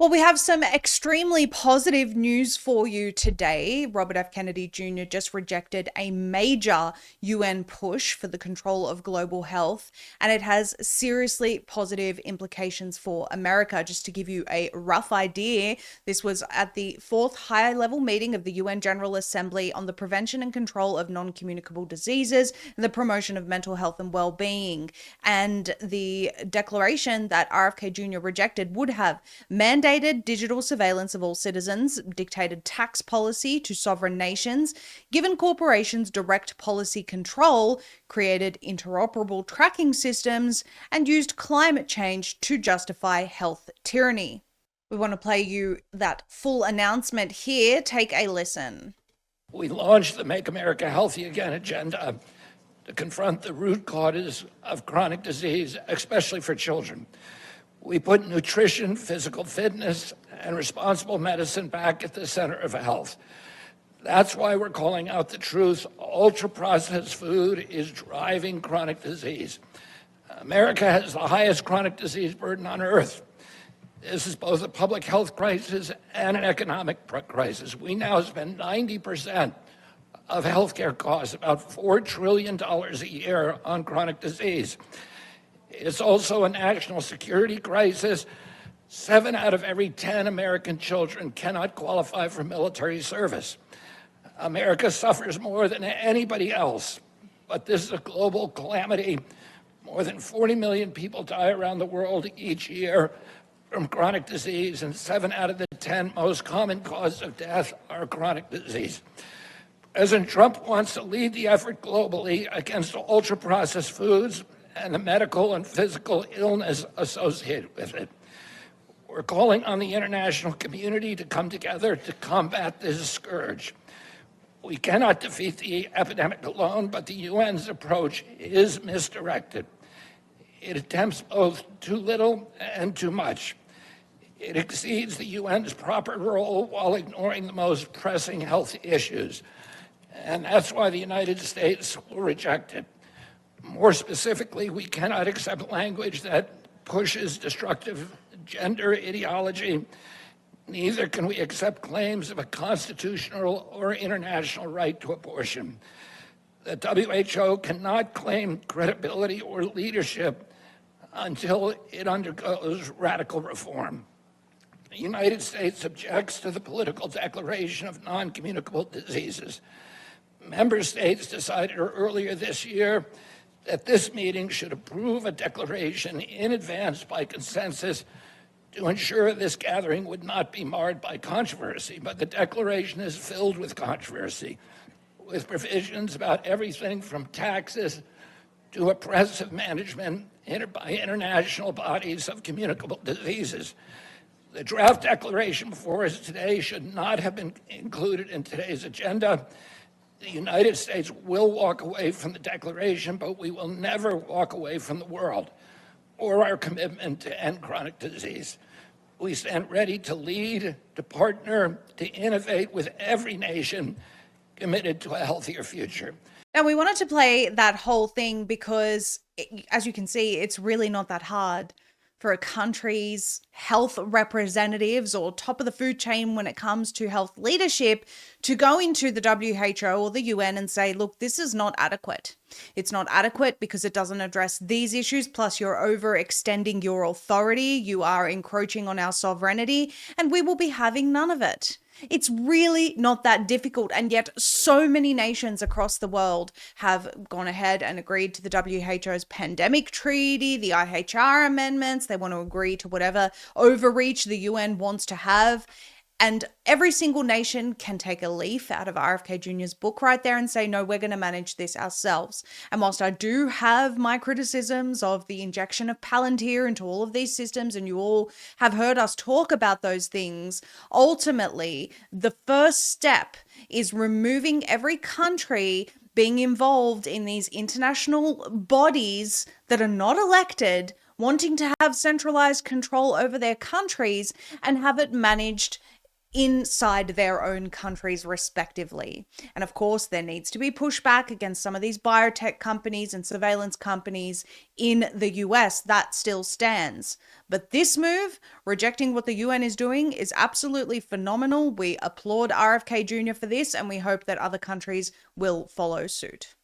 Well, we have some extremely positive news for you today. Robert F. Kennedy Jr. just rejected a major UN push for the control of global health, and it has seriously positive implications for America. Just to give you a rough idea, this was at the fourth high-level meeting of the UN General Assembly on the prevention and control of non-communicable diseases and the promotion of mental health and well-being. And the declaration that RFK Jr. rejected would have mandated digital surveillance of all citizens, dictated tax policy to sovereign nations, given corporations direct policy control, created interoperable tracking systems, and used climate change to justify health tyranny. We want to play you that full announcement here. Take a listen. We launched the Make America Healthy Again agenda to confront the root causes of chronic disease, especially for children. We put nutrition, physical fitness, and responsible medicine back at the center of health. That's why we're calling out the truth. Ultra-processed food is driving chronic disease. America has the highest chronic disease burden on earth. This is both a public health crisis and an economic crisis. We now spend 90% of healthcare costs, about $4 trillion a year, on chronic disease. It's also a national security crisis. 7 out of every 10 American children cannot qualify for military service. America suffers more than anybody else, but this is a global calamity. More than 40 million people die around the world each year from chronic disease, and 7 out of the 10 most common causes of death are chronic disease. President Trump wants to lead the effort globally against ultra-processed foods and the medical and physical illness associated with it. We're calling on the international community to come together to combat this scourge. We cannot defeat the epidemic alone, but the UN's approach is misdirected. It attempts both too little and too much. It exceeds the UN's proper role while ignoring the most pressing health issues. And that's why the United States will reject it. More specifically, we cannot accept language that pushes destructive gender ideology. Neither can we accept claims of a constitutional or international right to abortion. The WHO cannot claim credibility or leadership until it undergoes radical reform. The United States objects to the political declaration of non-communicable diseases. Member states decided earlier this year that this meeting should approve a declaration in advance by consensus to ensure this gathering would not be marred by controversy. But the declaration is filled with controversy, with provisions about everything from taxes to oppressive management by international bodies of communicable diseases. The draft declaration before us today should not have been included in today's agenda. The United States will walk away from the declaration, but we will never walk away from the world or our commitment to end chronic disease. We stand ready to lead, to partner, to innovate with every nation committed to a healthier future. Now, we wanted to play that whole thing because, as you can see, it's really not that hard for a country's health representatives or top of the food chain when it comes to health leadership to go into the WHO or the UN and say, look, this is not adequate. It's not adequate because it doesn't address these issues. Plus, you're overextending your authority. You are encroaching on our sovereignty, and we will be having none of it. It's really not that difficult, and yet so many nations across the world have gone ahead and agreed to the WHO's pandemic treaty, the IHR amendments. They want to agree to whatever overreach the UN wants to have. And every single nation can take a leaf out of RFK Jr.'s book right there and say, no, we're going to manage this ourselves. And whilst I do have my criticisms of the injection of Palantir into all of these systems, and you all have heard us talk about those things, ultimately, the first step is removing every country being involved in these international bodies that are not elected, wanting to have centralized control over their countries and have it managed inside their own countries respectively. And of course, there needs to be pushback against some of these biotech companies and surveillance companies in the US. That still stands. But this move, rejecting what the UN is doing, is absolutely phenomenal. We applaud RFK Jr. for this, and we hope that other countries will follow suit.